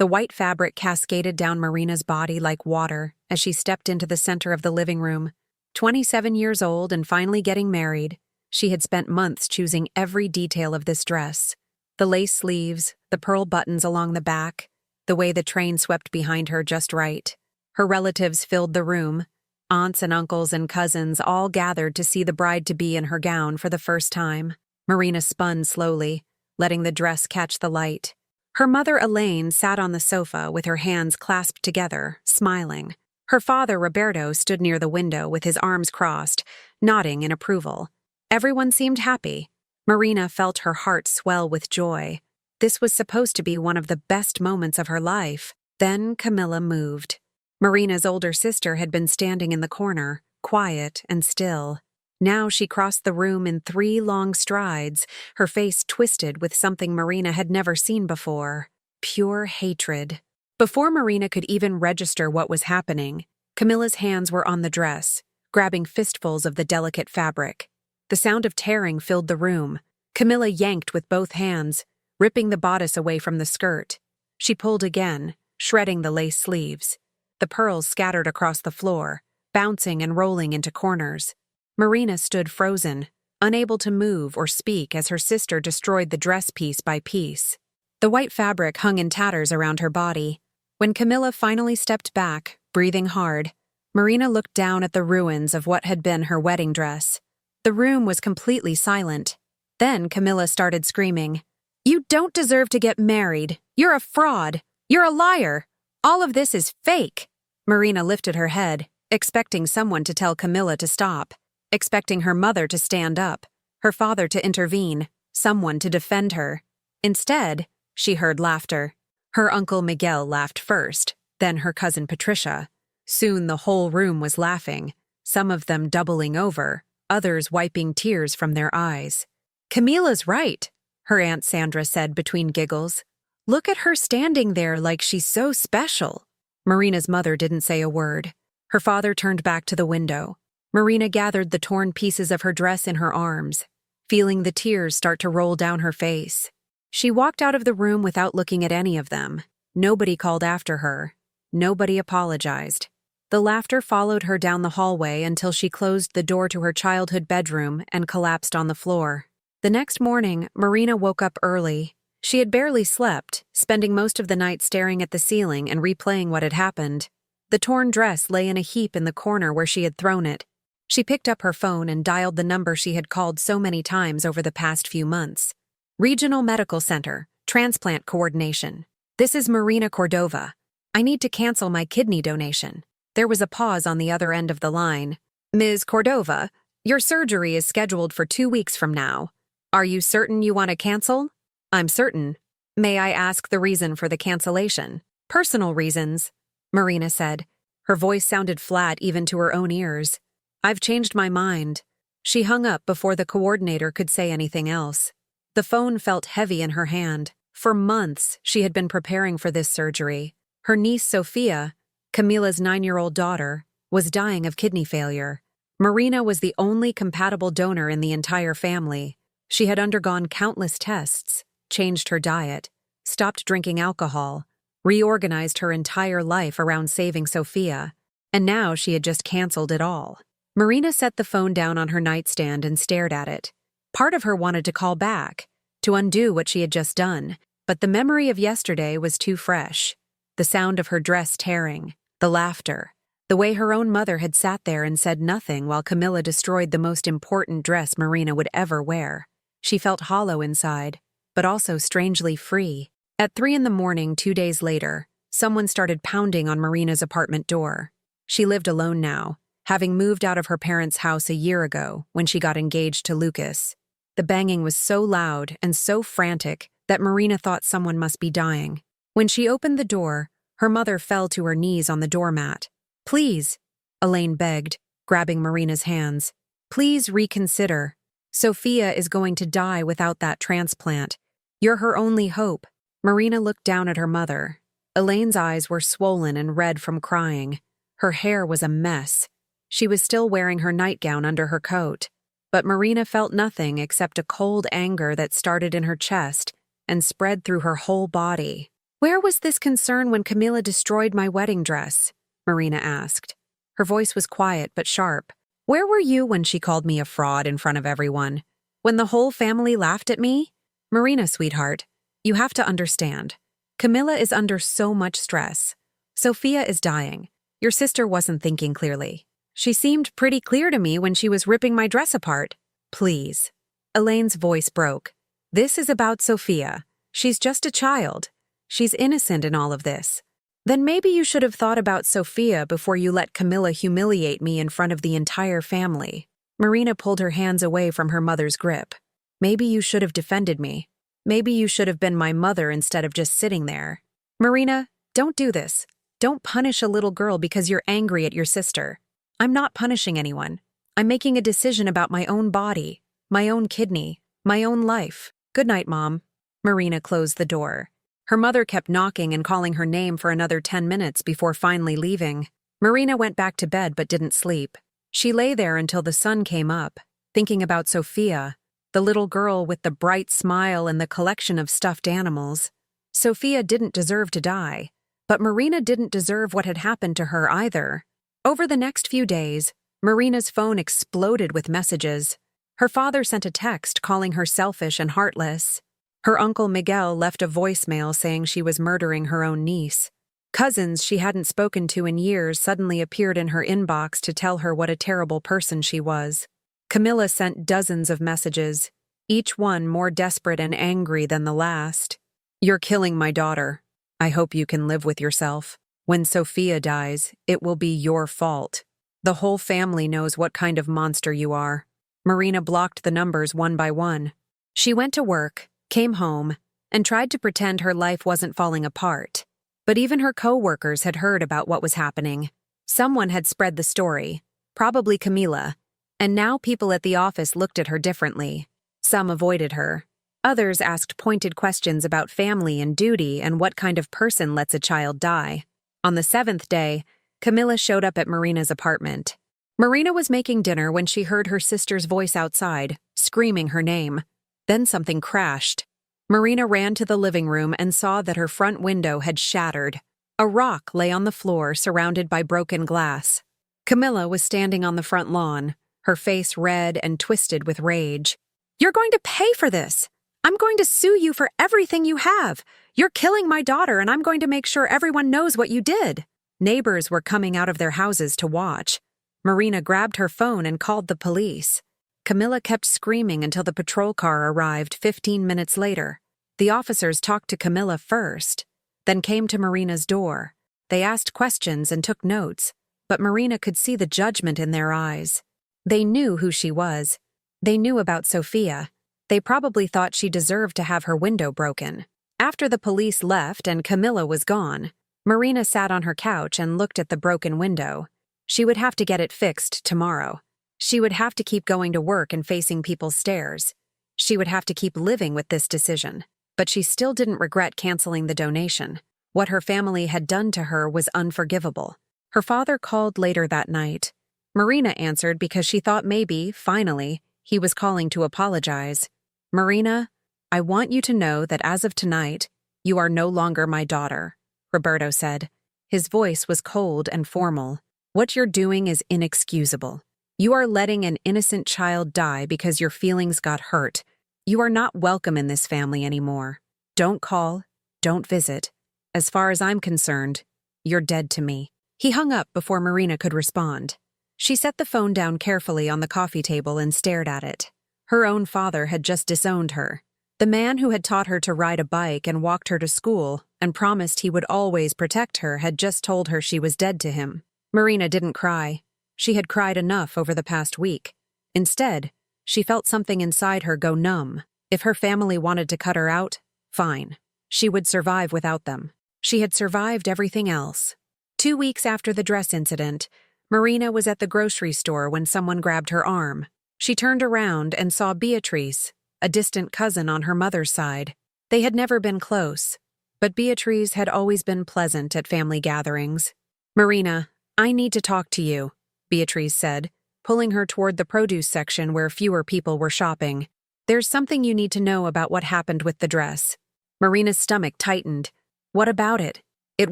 The white fabric cascaded down Marina's body like water as she stepped into the center of the living room. 27 years old and finally getting married, she had spent months choosing every detail of this dress. The lace sleeves, the pearl buttons along the back, the way the train swept behind her just right. Her relatives filled the room. Aunts and uncles and cousins all gathered to see the bride-to-be in her gown for the first time. Marina spun slowly, letting the dress catch the light. Her mother, Elaine, sat on the sofa with her hands clasped together, smiling. Her father, Roberto, stood near the window with his arms crossed, nodding in approval. Everyone seemed happy. Marina felt her heart swell with joy. This was supposed to be one of the best moments of her life. Then Camilla moved. Marina's older sister had been standing in the corner, quiet and still. Now she crossed the room in 3 long strides, her face twisted with something Marina had never seen before: pure hatred. Before Marina could even register what was happening, Camilla's hands were on the dress, grabbing fistfuls of the delicate fabric. The sound of tearing filled the room. Camilla yanked with both hands, ripping the bodice away from the skirt. She pulled again, shredding the lace sleeves. The pearls scattered across the floor, bouncing and rolling into corners. Marina stood frozen, unable to move or speak as her sister destroyed the dress piece by piece. The white fabric hung in tatters around her body. When Camilla finally stepped back, breathing hard, Marina looked down at the ruins of what had been her wedding dress. The room was completely silent. Then Camilla started screaming, "You don't deserve to get married. You're a fraud. You're a liar. All of this is fake." Marina lifted her head, expecting someone to tell Camilla to stop, expecting her mother to stand up, her father to intervene, someone to defend her. Instead, she heard laughter. Her uncle Miguel laughed first, then her cousin Patricia. Soon the whole room was laughing, some of them doubling over, others wiping tears from their eyes. "Camilla's right," her Aunt Sandra said between giggles. "Look at her standing there like she's so special." Marina's mother didn't say a word. Her father turned back to the window. Marina gathered the torn pieces of her dress in her arms, feeling the tears start to roll down her face. She walked out of the room without looking at any of them. Nobody called after her. Nobody apologized. The laughter followed her down the hallway until she closed the door to her childhood bedroom and collapsed on the floor. The next morning, Marina woke up early. She had barely slept, spending most of the night staring at the ceiling and replaying what had happened. The torn dress lay in a heap in the corner where she had thrown it. She picked up her phone and dialed the number she had called so many times over the past few months. "Regional Medical Center, Transplant Coordination. This is Marina Cordova. I need to cancel my kidney donation." There was a pause on the other end of the line. "Ms. Cordova, your surgery is scheduled for 2 weeks from now. Are you certain you want to cancel?" "I'm certain. May I ask the reason for the cancellation?" "Personal reasons," Marina said. Her voice sounded flat even to her own ears. "I've changed my mind." She hung up before the coordinator could say anything else. The phone felt heavy in her hand. For months, she had been preparing for this surgery. Her niece Sophia, Camilla's 9-year-old daughter, was dying of kidney failure. Marina was the only compatible donor in the entire family. She had undergone countless tests, changed her diet, stopped drinking alcohol, reorganized her entire life around saving Sophia, and now she had just canceled it all. Marina set the phone down on her nightstand and stared at it. Part of her wanted to call back, to undo what she had just done, but the memory of yesterday was too fresh. The sound of her dress tearing, the laughter, the way her own mother had sat there and said nothing while Camilla destroyed the most important dress Marina would ever wear. She felt hollow inside, but also strangely free. At 3 a.m, 2 days later, someone started pounding on Marina's apartment door. She lived alone now, having moved out of her parents' house a year ago when she got engaged to Lucas. The banging was so loud and so frantic that Marina thought someone must be dying. When she opened the door, her mother fell to her knees on the doormat. "Please," Elaine begged, grabbing Marina's hands. "Please reconsider. Sophia is going to die without that transplant. You're her only hope." Marina looked down at her mother. Elaine's eyes were swollen and red from crying. Her hair was a mess. She was still wearing her nightgown under her coat. But Marina felt nothing except a cold anger that started in her chest and spread through her whole body. Where was this concern when Camilla destroyed my wedding dress? Marina asked. Her voice was quiet but sharp. Where were you when she called me a fraud in front of everyone? When the whole family laughed at me? Marina, sweetheart, you have to understand. Camilla is under so much stress. Sophia is dying. Your sister wasn't thinking clearly. She seemed pretty clear to me when she was ripping my dress apart. Please. Elaine's voice broke. This is about Sophia. She's just a child. She's innocent in all of this. Then maybe you should have thought about Sophia before you let Camilla humiliate me in front of the entire family. Marina pulled her hands away from her mother's grip. Maybe you should have defended me. Maybe you should have been my mother instead of just sitting there. Marina, don't do this. Don't punish a little girl because you're angry at your sister. I'm not punishing anyone. I'm making a decision about my own body, my own kidney, my own life. Good night, Mom. Marina closed the door. Her mother kept knocking and calling her name for another 10 minutes before finally leaving. Marina went back to bed but didn't sleep. She lay there until the sun came up, thinking about Sophia, the little girl with the bright smile and the collection of stuffed animals. Sophia didn't deserve to die, but Marina didn't deserve what had happened to her either. Over the next few days, Marina's phone exploded with messages. Her father sent a text calling her selfish and heartless. Her uncle Miguel left a voicemail saying she was murdering her own niece. Cousins she hadn't spoken to in years suddenly appeared in her inbox to tell her what a terrible person she was. Camilla sent dozens of messages, each one more desperate and angry than the last. You're killing my daughter. I hope you can live with yourself. When Sophia dies, it will be your fault. The whole family knows what kind of monster you are. Marina blocked the numbers one by one. She went to work, came home, and tried to pretend her life wasn't falling apart. But even her co-workers had heard about what was happening. Someone had spread the story, probably Camila, and now people at the office looked at her differently. Some avoided her. Others asked pointed questions about family and duty and what kind of person lets a child die. On the 7th day, Camilla showed up at Marina's apartment. Marina was making dinner when she heard her sister's voice outside, screaming her name. Then something crashed. Marina ran to the living room and saw that her front window had shattered. A rock lay on the floor surrounded by broken glass. Camilla was standing on the front lawn, her face red and twisted with rage. You're going to pay for this! I'm going to sue you for everything you have! You're killing my daughter and I'm going to make sure everyone knows what you did! Neighbors were coming out of their houses to watch. Marina grabbed her phone and called the police. Camilla kept screaming until the patrol car arrived 15 minutes later. The officers talked to Camilla first, then came to Marina's door. They asked questions and took notes, but Marina could see the judgment in their eyes. They knew who she was. They knew about Sophia. They probably thought she deserved to have her window broken. After the police left and Camilla was gone, Marina sat on her couch and looked at the broken window. She would have to get it fixed tomorrow. She would have to keep going to work and facing people's stares. She would have to keep living with this decision. But she still didn't regret canceling the donation. What her family had done to her was unforgivable. Her father called later that night. Marina answered because she thought maybe, finally, he was calling to apologize. Marina, I want you to know that as of tonight, you are no longer my daughter, Roberto said. His voice was cold and formal. What you're doing is inexcusable. You are letting an innocent child die because your feelings got hurt. You are not welcome in this family anymore. Don't call, don't visit. As far as I'm concerned, you're dead to me. He hung up before Marina could respond. She set the phone down carefully on the coffee table and stared at it. Her own father had just disowned her. The man who had taught her to ride a bike and walked her to school and promised he would always protect her had just told her she was dead to him. Marina didn't cry. She had cried enough over the past week. Instead, she felt something inside her go numb. If her family wanted to cut her out, fine. She would survive without them. She had survived everything else. 2 weeks after the dress incident, Marina was at the grocery store when someone grabbed her arm. She turned around and saw Beatrice, a distant cousin on her mother's side. They had never been close, but Beatrice had always been pleasant at family gatherings. Marina, I need to talk to you, Beatrice said, pulling her toward the produce section where fewer people were shopping. There's something you need to know about what happened with the dress. Marina's stomach tightened. What about it? It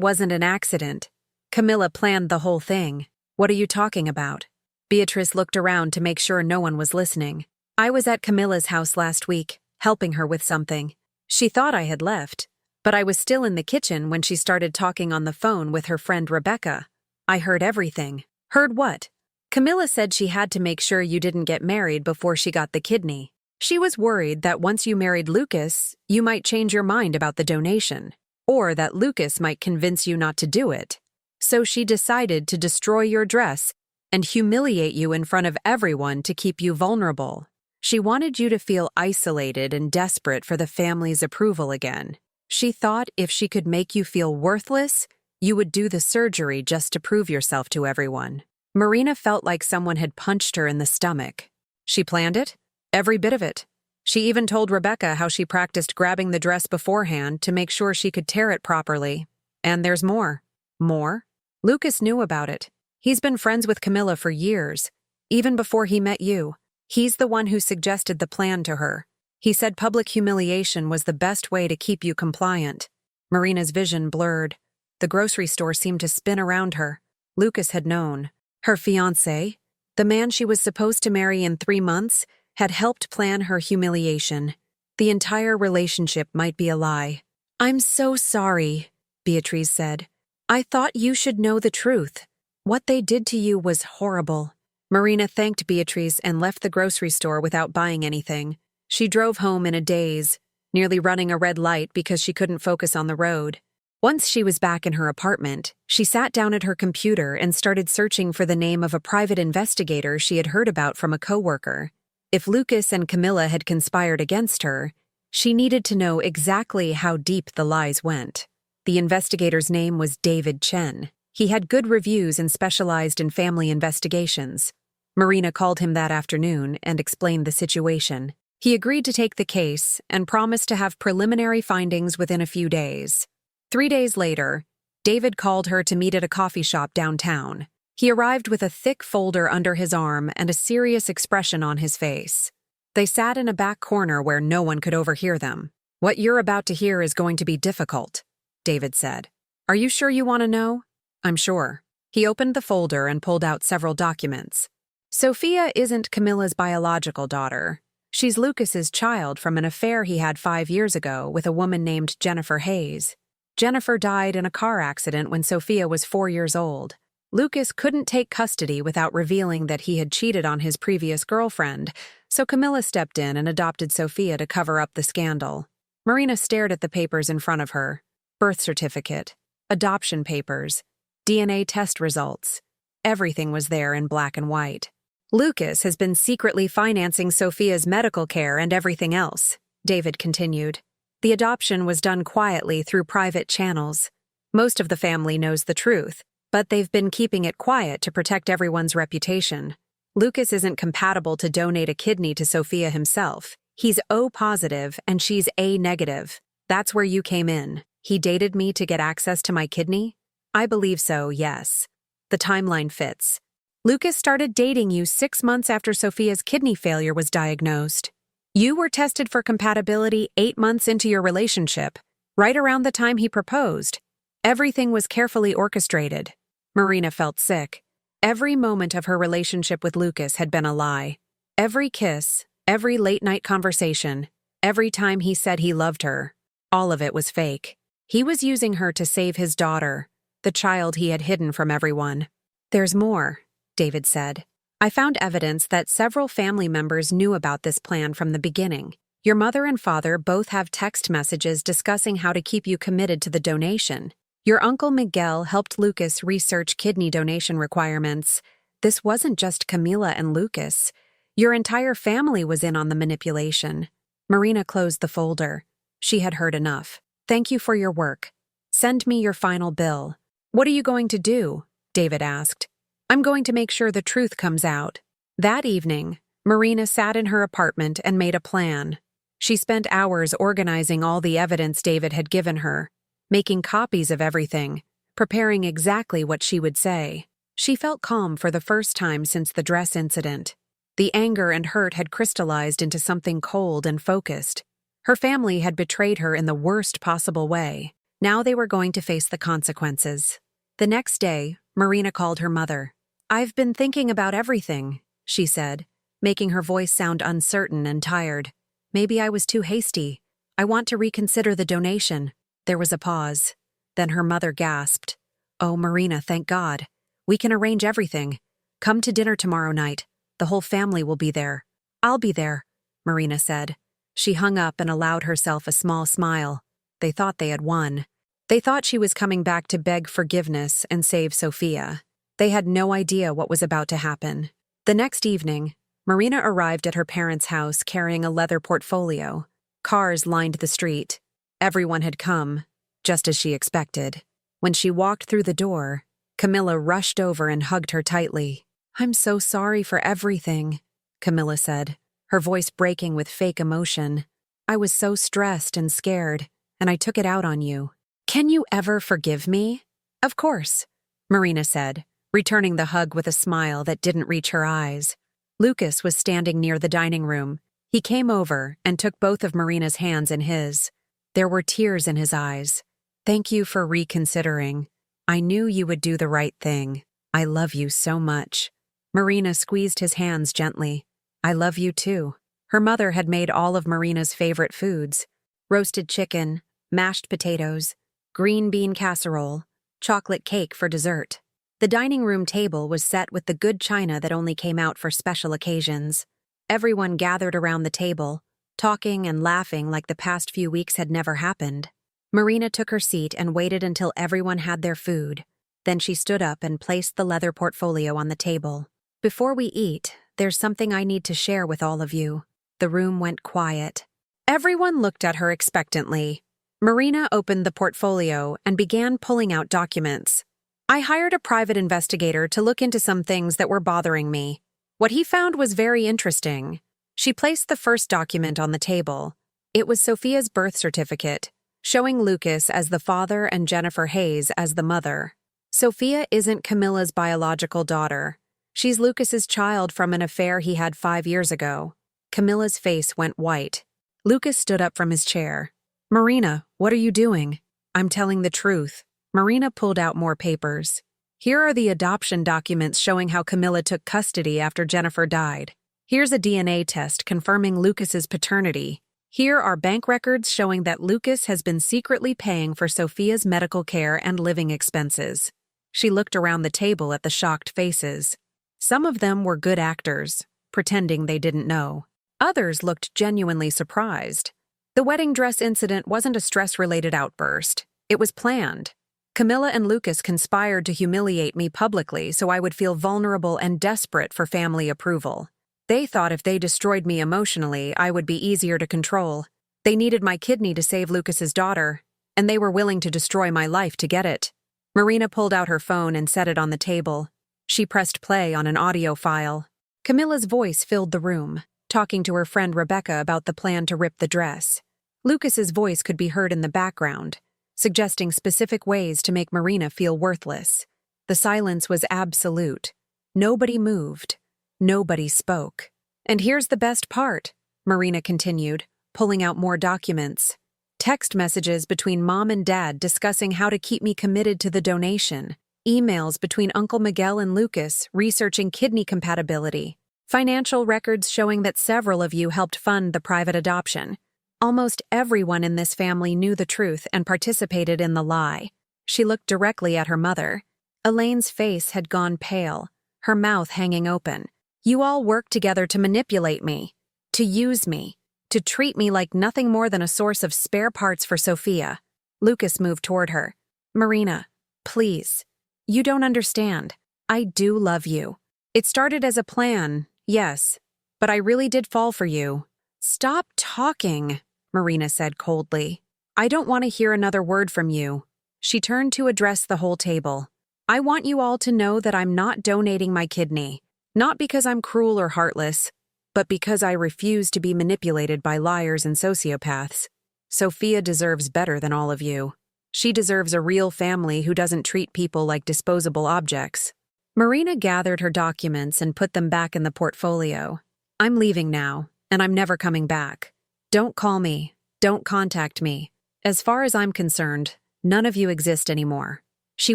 wasn't an accident. Camilla planned the whole thing. What are you talking about? Beatrice looked around to make sure no one was listening. I was at Camilla's house last week, helping her with something. She thought I had left, but I was still in the kitchen when she started talking on the phone with her friend Rebecca. I heard everything. Heard what? Camilla said she had to make sure you didn't get married before she got the kidney. She was worried that once you married Lucas, you might change your mind about the donation, or that Lucas might convince you not to do it. So she decided to destroy your dress and humiliate you in front of everyone to keep you vulnerable. She wanted you to feel isolated and desperate for the family's approval again. She thought if she could make you feel worthless, you would do the surgery just to prove yourself to everyone. Marina felt like someone had punched her in the stomach. She planned it? Every bit of it. She even told Rebecca how she practiced grabbing the dress beforehand to make sure she could tear it properly. And there's more. More? Lucas knew about it. He's been friends with Camilla for years, even before he met you. He's the one who suggested the plan to her. He said public humiliation was the best way to keep you compliant. Marina's vision blurred. The grocery store seemed to spin around her. Lucas had known. Her fiancé, the man she was supposed to marry in 3 months, had helped plan her humiliation. The entire relationship might be a lie. I'm so sorry, Beatrice said. I thought you should know the truth. What they did to you was horrible. Marina thanked Beatrice and left the grocery store without buying anything. She drove home in a daze, nearly running a red light because she couldn't focus on the road. Once she was back in her apartment, she sat down at her computer and started searching for the name of a private investigator she had heard about from a coworker. If Lucas and Camilla had conspired against her, she needed to know exactly how deep the lies went. The investigator's name was David Chen. He had good reviews and specialized in family investigations. Marina called him that afternoon and explained the situation. He agreed to take the case and promised to have preliminary findings within a few days. 3 days later, David called her to meet at a coffee shop downtown. He arrived with a thick folder under his arm and a serious expression on his face. They sat in a back corner where no one could overhear them. What you're about to hear is going to be difficult, David said. Are you sure you want to know? I'm sure. He opened the folder and pulled out several documents. Sophia isn't Camilla's biological daughter. She's Lucas's child from an affair he had 5 years ago with a woman named Jennifer Hayes. Jennifer died in a car accident when Sophia was 4 years old. Lucas couldn't take custody without revealing that he had cheated on his previous girlfriend, so Camilla stepped in and adopted Sophia to cover up the scandal. Marina stared at the papers in front of her. Birth certificate, adoption papers, DNA test results. Everything was there in black and white. Lucas has been secretly financing Sophia's medical care and everything else, David continued. The adoption was done quietly through private channels. Most of the family knows the truth, but they've been keeping it quiet to protect everyone's reputation. Lucas isn't compatible to donate a kidney to Sophia himself. He's O positive and she's A negative. That's where you came in. He dated me to get access to my kidney? I believe so, yes. The timeline fits. Lucas started dating you 6 months after Sophia's kidney failure was diagnosed. You were tested for compatibility 8 months into your relationship, right around the time he proposed. Everything was carefully orchestrated. Marina felt sick. Every moment of her relationship with Lucas had been a lie. Every kiss, every late-night conversation, every time he said he loved her, all of it was fake. He was using her to save his daughter, the child he had hidden from everyone. There's more, David said. I found evidence that several family members knew about this plan from the beginning. Your mother and father both have text messages discussing how to keep you committed to the donation. Your uncle Miguel helped Lucas research kidney donation requirements. This wasn't just Camila and Lucas. Your entire family was in on the manipulation. Marina closed the folder. She had heard enough. Thank you for your work. Send me your final bill. What are you going to do? David asked. I'm going to make sure the truth comes out. That evening, Marina sat in her apartment and made a plan. She spent hours organizing all the evidence David had given her, making copies of everything, preparing exactly what she would say. She felt calm for the first time since the dress incident. The anger and hurt had crystallized into something cold and focused. Her family had betrayed her in the worst possible way. Now they were going to face the consequences. The next day, Marina called her mother. "I've been thinking about everything," she said, making her voice sound uncertain and tired. "Maybe I was too hasty. I want to reconsider the donation." There was a pause. Then her mother gasped. "Oh, Marina, thank God. We can arrange everything. Come to dinner tomorrow night. The whole family will be there." "I'll be there," Marina said. She hung up and allowed herself a small smile. They thought they had won. They thought she was coming back to beg forgiveness and save Sophia. They had no idea what was about to happen. The next evening, Marina arrived at her parents' house carrying a leather portfolio. Cars lined the street. Everyone had come, just as she expected. When she walked through the door, Camilla rushed over and hugged her tightly. "I'm so sorry for everything," Camilla said, her voice breaking with fake emotion. "I was so stressed and scared, and I took it out on you. Can you ever forgive me?" "Of course," Marina said, returning the hug with a smile that didn't reach her eyes. Lucas was standing near the dining room. He came over and took both of Marina's hands in his. There were tears in his eyes. "Thank you for reconsidering. I knew you would do the right thing. I love you so much." Marina squeezed his hands gently. "I love you too." Her mother had made all of Marina's favorite foods: roasted chicken, mashed potatoes, green bean casserole, chocolate cake for dessert. The dining room table was set with the good china that only came out for special occasions. Everyone gathered around the table, talking and laughing like the past few weeks had never happened. Marina took her seat and waited until everyone had their food. Then she stood up and placed the leather portfolio on the table. "Before we eat, there's something I need to share with all of you." The room went quiet. Everyone looked at her expectantly. Marina opened the portfolio and began pulling out documents. "I hired a private investigator to look into some things that were bothering me. What he found was very interesting." She placed the first document on the table. It was Sophia's birth certificate, showing Lucas as the father and Jennifer Hayes as the mother. Sophia isn't Camilla's biological daughter. She's Lucas's child from an affair he had 5 years ago. Camilla's face went white. Lucas stood up from his chair. "Marina, what are you doing?" "I'm telling the truth." Marina pulled out more papers. "Here are the adoption documents showing how Camilla took custody after Jennifer died. Here's a DNA test confirming Lucas's paternity. Here are bank records showing that Lucas has been secretly paying for Sophia's medical care and living expenses." She looked around the table at the shocked faces. Some of them were good actors, pretending they didn't know. Others looked genuinely surprised. The wedding dress incident wasn't a stress-related outburst. It was planned. Camilla and Lucas conspired to humiliate me publicly so I would feel vulnerable and desperate for family approval. They thought if they destroyed me emotionally, I would be easier to control. They needed my kidney to save Lucas's daughter, and they were willing to destroy my life to get it. Marina pulled out her phone and set it on the table. She pressed play on an audio file. Camilla's voice filled the room, talking to her friend Rebecca about the plan to rip the dress. Lucas's voice could be heard in the background, suggesting specific ways to make Marina feel worthless. The silence was absolute. Nobody moved. Nobody spoke. "And here's the best part," Marina continued, pulling out more documents. "Text messages between Mom and Dad discussing how to keep me committed to the donation. Emails between Uncle Miguel and Lucas researching kidney compatibility. Financial records showing that several of you helped fund the private adoption. Almost everyone in this family knew the truth and participated in the lie." She looked directly at her mother. Elaine's face had gone pale, her mouth hanging open. "You all worked together to manipulate me, to use me, to treat me like nothing more than a source of spare parts for Sophia." Lucas moved toward her. "Marina, please. You don't understand. I do love you. It started as a plan, yes, but I really did fall for you." "Stop talking," Marina said coldly. "I don't want to hear another word from you." She turned to address the whole table. "I want you all to know that I'm not donating my kidney, not because I'm cruel or heartless, but because I refuse to be manipulated by liars and sociopaths. Sophia deserves better than all of you. She deserves a real family who doesn't treat people like disposable objects." Marina gathered her documents and put them back in the portfolio. "I'm leaving now, and I'm never coming back. Don't call me. Don't contact me. As far as I'm concerned, None of you exist anymore." She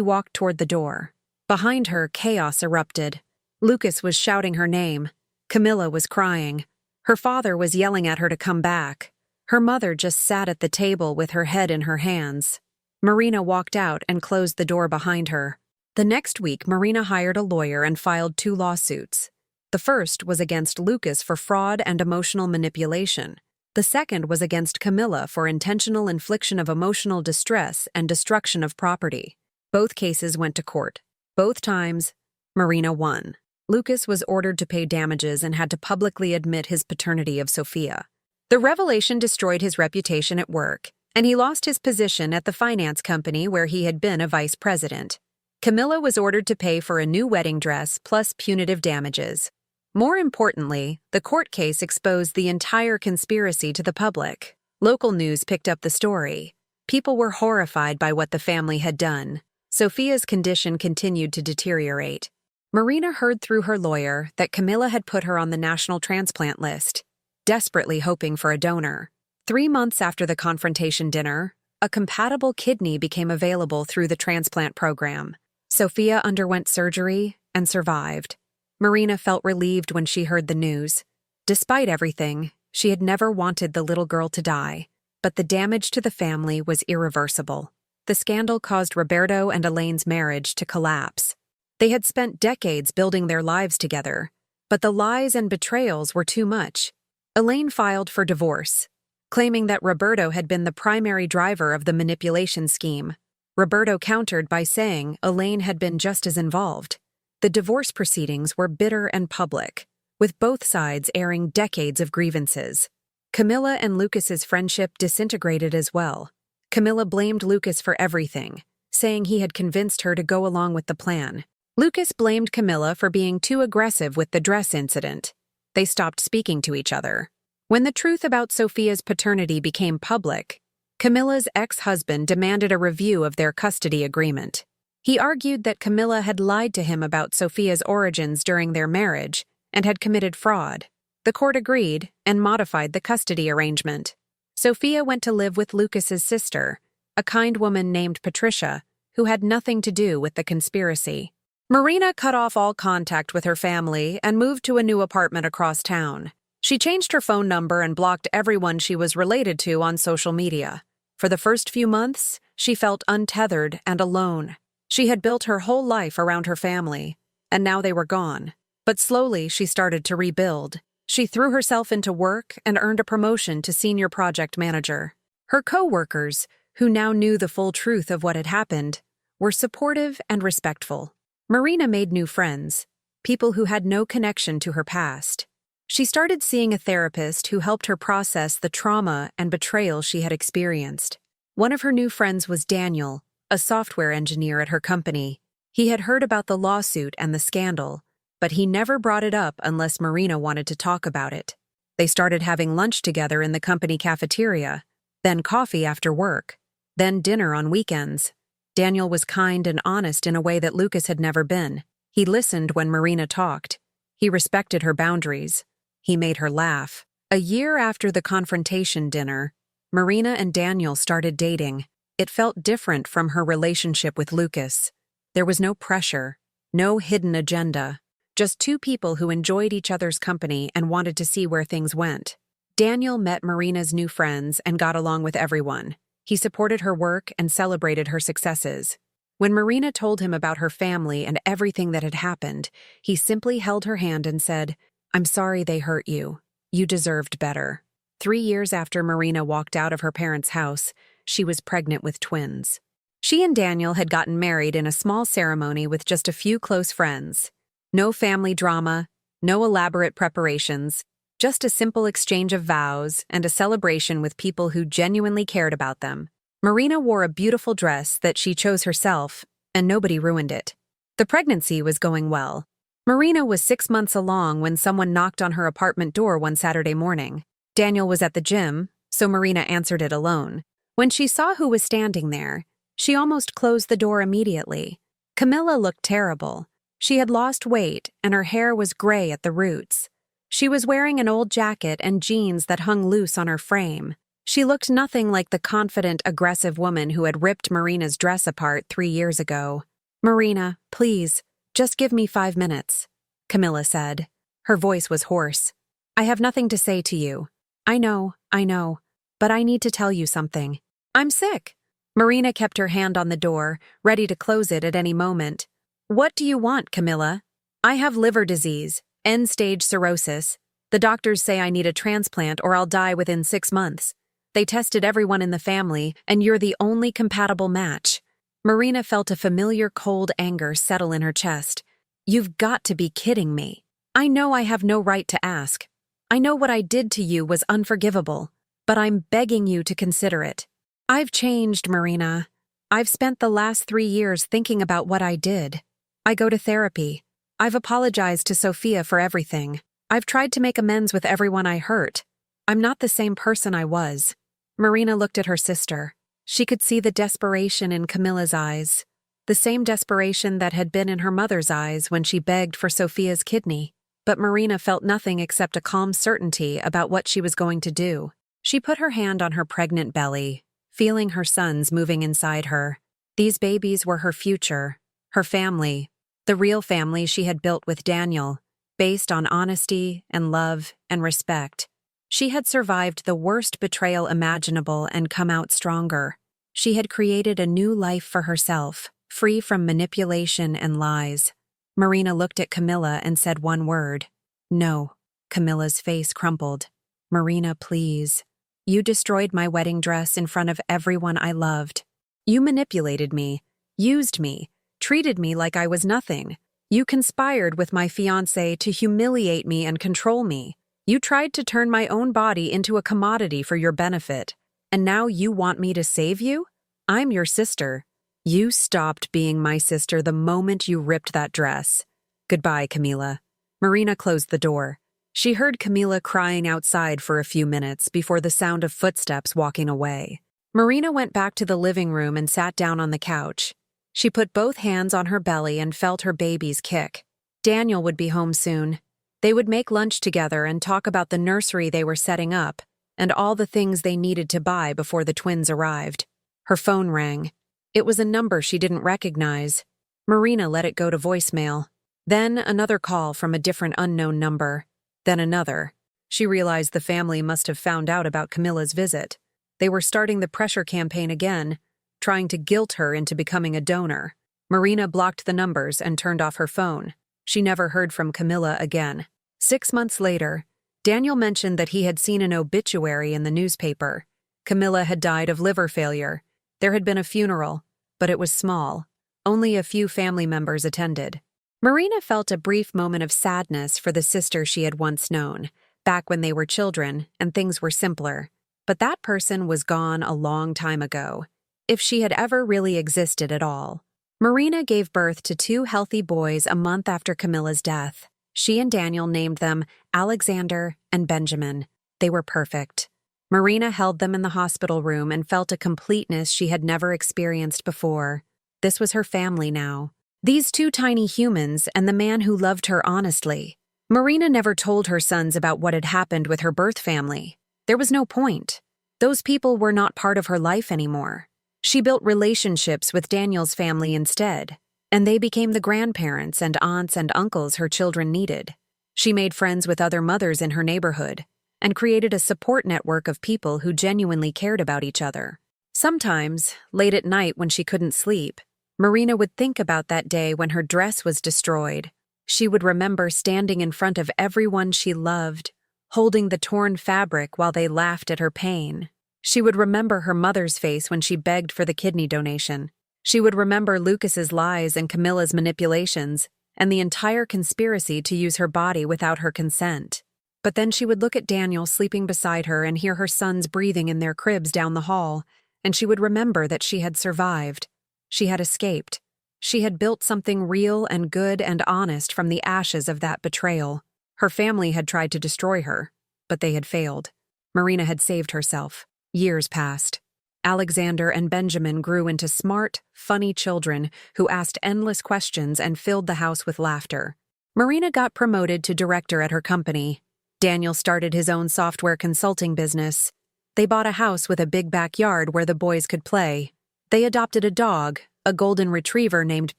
walked toward the door. Behind her, chaos erupted. Lucas was shouting her name. Camilla was crying. Her father was yelling at her to come back. Her mother just sat at the table with her head in her hands. Marina walked out and closed the door behind her. The next week, Marina hired a lawyer and filed 2 lawsuits. The first was against Lucas for fraud and emotional manipulation. The second was against Camilla for intentional infliction of emotional distress and destruction of property. Both cases went to court. Both times, Marina won. Lucas was ordered to pay damages and had to publicly admit his paternity of Sophia. The revelation destroyed his reputation at work, and he lost his position at the finance company where he had been a vice president. Camilla was ordered to pay for a new wedding dress plus punitive damages. More importantly, the court case exposed the entire conspiracy to the public. Local news picked up the story. People were horrified by what the family had done. Sophia's condition continued to deteriorate. Marina heard through her lawyer that Camilla had put her on the national transplant list, desperately hoping for a donor. 3 months after the confrontation dinner, a compatible kidney became available through the transplant program. Sophia underwent surgery and survived. Marina felt relieved when she heard the news. Despite everything, she had never wanted the little girl to die, but the damage to the family was irreversible. The scandal caused Roberto and Elaine's marriage to collapse. They had spent decades building their lives together, but the lies and betrayals were too much. Elaine filed for divorce, claiming that Roberto had been the primary driver of the manipulation scheme. Roberto countered by saying Elaine had been just as involved. The divorce proceedings were bitter and public, with both sides airing decades of grievances. Camilla and Lucas's friendship disintegrated as well. Camilla blamed Lucas for everything, saying he had convinced her to go along with the plan. Lucas blamed Camilla for being too aggressive with the dress incident. They stopped speaking to each other. When the truth about Sophia's paternity became public, Camilla's ex-husband demanded a review of their custody agreement. He argued that Camilla had lied to him about Sophia's origins during their marriage and had committed fraud. The court agreed and modified the custody arrangement. Sophia went to live with Lucas's sister, a kind woman named Patricia, who had nothing to do with the conspiracy. Marina cut off all contact with her family and moved to a new apartment across town. She changed her phone number and blocked everyone she was related to on social media. For the first few months, she felt untethered and alone. She had built her whole life around her family, and now they were gone. But slowly, she started to rebuild. She threw herself into work and earned a promotion to senior project manager. Her co-workers, who now knew the full truth of what had happened, were supportive and respectful. Marina made new friends, people who had no connection to her past. She started seeing a therapist who helped her process the trauma and betrayal she had experienced. One of her new friends was Daniel, a software engineer at her company. He had heard about the lawsuit and the scandal, but he never brought it up unless Marina wanted to talk about it. They started having lunch together in the company cafeteria, then coffee after work, then dinner on weekends. Daniel was kind and honest in a way that Lucas had never been. He listened when Marina talked. He respected her boundaries. He made her laugh. A year after the confrontation dinner, Marina and Daniel started dating. It felt different from her relationship with Lucas. There was no pressure, no hidden agenda, just 2 people who enjoyed each other's company and wanted to see where things went. Daniel met Marina's new friends and got along with everyone. He supported her work and celebrated her successes. When Marina told him about her family and everything that had happened, he simply held her hand and said, "I'm sorry they hurt you. You deserved better." 3 years after Marina walked out of her parents' house, she was pregnant with twins. She and Daniel had gotten married in a small ceremony with just a few close friends. No family drama, no elaborate preparations, just a simple exchange of vows and a celebration with people who genuinely cared about them. Marina wore a beautiful dress that she chose herself, and nobody ruined it. The pregnancy was going well. Marina was 6 months along when someone knocked on her apartment door one Saturday morning. Daniel was at the gym, so Marina answered it alone. When she saw who was standing there, she almost closed the door immediately. Camilla looked terrible. She had lost weight, and her hair was gray at the roots. She was wearing an old jacket and jeans that hung loose on her frame. She looked nothing like the confident, aggressive woman who had ripped Marina's dress apart 3 years ago. "Marina, please, just give me 5 minutes," Camilla said. Her voice was hoarse. "I have nothing to say to you. I know, but I need to tell you something. I'm sick." Marina kept her hand on the door, ready to close it at any moment. "What do you want, Camilla?" "I have liver disease, end-stage cirrhosis. The doctors say I need a transplant or I'll die within 6 months. They tested everyone in the family, and you're the only compatible match." Marina felt a familiar cold anger settle in her chest. "You've got to be kidding me. I know I have no right to ask. I know what I did to you was unforgivable, but I'm begging you to consider it. I've changed, Marina. I've spent the last 3 years thinking about what I did. I go to therapy. I've apologized to Sophia for everything. I've tried to make amends with everyone I hurt. I'm not the same person I was." Marina looked at her sister. She could see the desperation in Camilla's eyes, the same desperation that had been in her mother's eyes when she begged for Sophia's kidney. But Marina felt nothing except a calm certainty about what she was going to do. She put her hand on her pregnant belly, feeling her sons moving inside her. These babies were her future, her family, the real family she had built with Daniel, based on honesty and love and respect. She had survived the worst betrayal imaginable and come out stronger. She had created a new life for herself, free from manipulation and lies. Marina looked at Camilla and said one word. "No." Camilla's face crumpled. "Marina, please. You destroyed my wedding dress in front of everyone I loved. You manipulated me, used me, treated me like I was nothing. You conspired with my fiancé to humiliate me and control me. You tried to turn my own body into a commodity for your benefit. And now you want me to save you? I'm your sister. You stopped being my sister the moment you ripped that dress. Goodbye, Camila." Marina closed the door. She heard Camila crying outside for a few minutes before the sound of footsteps walking away. Marina went back to the living room and sat down on the couch. She put both hands on her belly and felt her babies kick. Daniel would be home soon. They would make lunch together and talk about the nursery they were setting up and all the things they needed to buy before the twins arrived. Her phone rang. It was a number she didn't recognize. Marina let it go to voicemail. Then another call from a different unknown number. Then another. She realized the family must have found out about Camilla's visit. They were starting the pressure campaign again, trying to guilt her into becoming a donor. Marina blocked the numbers and turned off her phone. She never heard from Camilla again. 6 months later, Daniel mentioned that he had seen an obituary in the newspaper. Camilla had died of liver failure. There had been a funeral, but it was small. Only a few family members attended. Marina felt a brief moment of sadness for the sister she had once known, back when they were children and things were simpler. But that person was gone a long time ago, if she had ever really existed at all. Marina gave birth to 2 healthy boys a month after Camilla's death. She and Daniel named them Alexander and Benjamin. They were perfect. Marina held them in the hospital room and felt a completeness she had never experienced before. This was her family now. These 2 tiny humans and the man who loved her honestly. Marina never told her sons about what had happened with her birth family. There was no point. Those people were not part of her life anymore. She built relationships with Daniel's family instead, and they became the grandparents and aunts and uncles her children needed. She made friends with other mothers in her neighborhood and created a support network of people who genuinely cared about each other. Sometimes, late at night when she couldn't sleep, Marina would think about that day when her dress was destroyed. She would remember standing in front of everyone she loved, holding the torn fabric while they laughed at her pain. She would remember her mother's face when she begged for the kidney donation. She would remember Lucas's lies and Camilla's manipulations, and the entire conspiracy to use her body without her consent. But then she would look at Daniel sleeping beside her and hear her sons breathing in their cribs down the hall, and she would remember that she had survived. She had escaped. She had built something real and good and honest from the ashes of that betrayal. Her family had tried to destroy her, but they had failed. Marina had saved herself. Years passed. Alexander and Benjamin grew into smart, funny children who asked endless questions and filled the house with laughter. Marina got promoted to director at her company. Daniel started his own software consulting business. They bought a house with a big backyard where the boys could play. They adopted a dog, a golden retriever named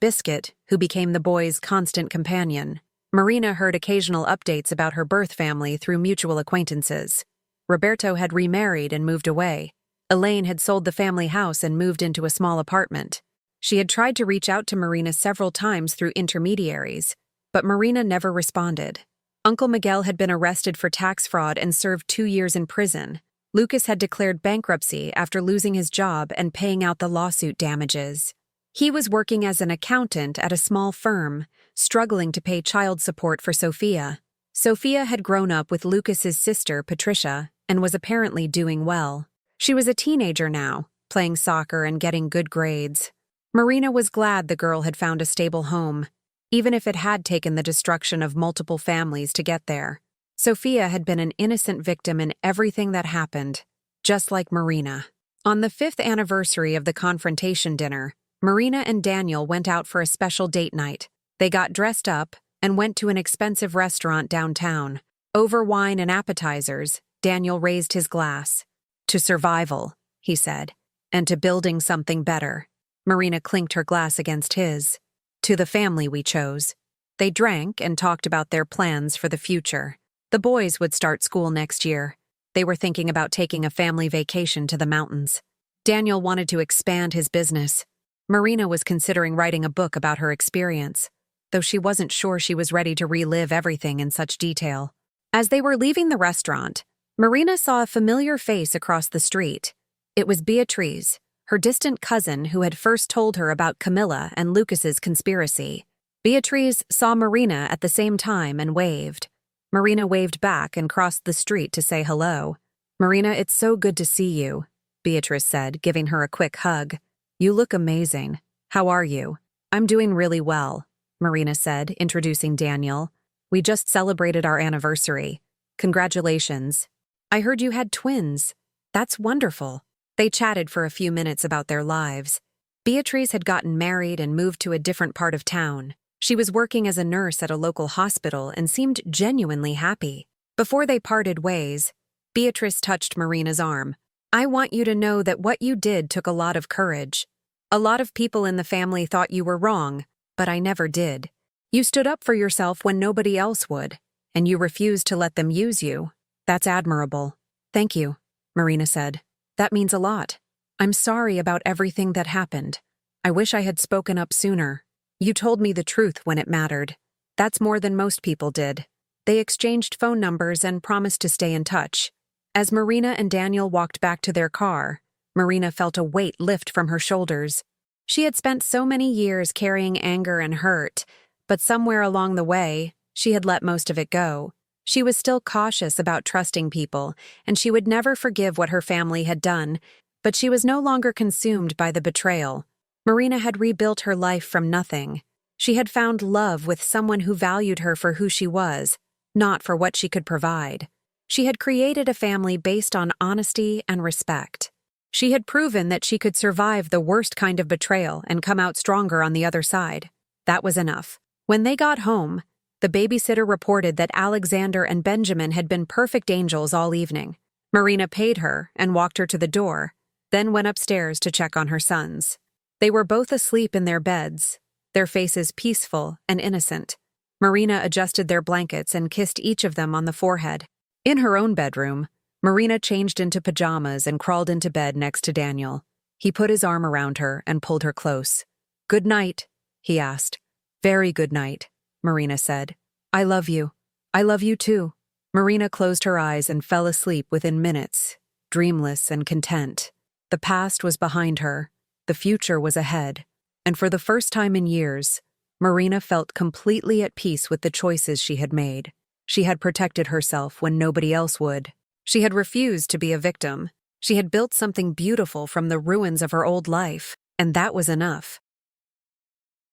Biscuit, who became the boys' constant companion. Marina heard occasional updates about her birth family through mutual acquaintances. Roberto had remarried and moved away. Elaine had sold the family house and moved into a small apartment. She had tried to reach out to Marina several times through intermediaries, but Marina never responded. Uncle Miguel had been arrested for tax fraud and served 2 years in prison. Lucas had declared bankruptcy after losing his job and paying out the lawsuit damages. He was working as an accountant at a small firm, struggling to pay child support for Sophia. Sophia had grown up with Lucas's sister, Patricia, and was apparently doing well. She was a teenager now, playing soccer and getting good grades. Marina was glad the girl had found a stable home, even if it had taken the destruction of multiple families to get there. Sophia had been an innocent victim in everything that happened, just like Marina. On the 5th anniversary of the confrontation dinner, Marina and Daniel went out for a special date night. They got dressed up and went to an expensive restaurant downtown. Over wine and appetizers, Daniel raised his glass. "To survival," he said, "and to building something better." Marina clinked her glass against his. "To the family we chose." They drank and talked about their plans for the future. The boys would start school next year. They were thinking about taking a family vacation to the mountains. Daniel wanted to expand his business. Marina was considering writing a book about her experience, though she wasn't sure she was ready to relive everything in such detail. As they were leaving the restaurant, Marina saw a familiar face across the street. It was Beatriz, her distant cousin who had first told her about Camilla and Lucas's conspiracy. Beatriz saw Marina at the same time and waved. Marina waved back and crossed the street to say hello. "Marina, it's so good to see you," Beatriz said, giving her a quick hug. "You look amazing. How are you?" "I'm doing really well," Marina said, introducing Daniel. "We just celebrated our anniversary. Congratulations. I heard you had twins. That's wonderful." They chatted for a few minutes about their lives. Beatriz had gotten married and moved to a different part of town. She was working as a nurse at a local hospital and seemed genuinely happy. Before they parted ways, Beatrice touched Marina's arm. "I want you to know that what you did took a lot of courage. A lot of people in the family thought you were wrong, but I never did. You stood up for yourself when nobody else would, and you refused to let them use you. That's admirable." "Thank you," Marina said. "That means a lot. I'm sorry about everything that happened. I wish I had spoken up sooner. You told me the truth when it mattered. That's more than most people did." They exchanged phone numbers and promised to stay in touch. As Marina and Daniel walked back to their car, Marina felt a weight lift from her shoulders. She had spent so many years carrying anger and hurt, but somewhere along the way, she had let most of it go. She was still cautious about trusting people, and she would never forgive what her family had done, but she was no longer consumed by the betrayal. Marina had rebuilt her life from nothing. She had found love with someone who valued her for who she was, not for what she could provide. She had created a family based on honesty and respect. She had proven that she could survive the worst kind of betrayal and come out stronger on the other side. That was enough. When they got home, the babysitter reported that Alexander and Benjamin had been perfect angels all evening. Marina paid her and walked her to the door, then went upstairs to check on her sons. They were both asleep in their beds, their faces peaceful and innocent. Marina adjusted their blankets and kissed each of them on the forehead. In her own bedroom, Marina changed into pajamas and crawled into bed next to Daniel. He put his arm around her and pulled her close. "Good night," he asked. "Very good night," Marina said. "I love you. I love you too." Marina closed her eyes and fell asleep within minutes, dreamless and content. The past was behind her. The future was ahead, and for the first time in years, Marina felt completely at peace with the choices she had made. She had protected herself when nobody else would. She had refused to be a victim. She had built something beautiful from the ruins of her old life, and that was enough.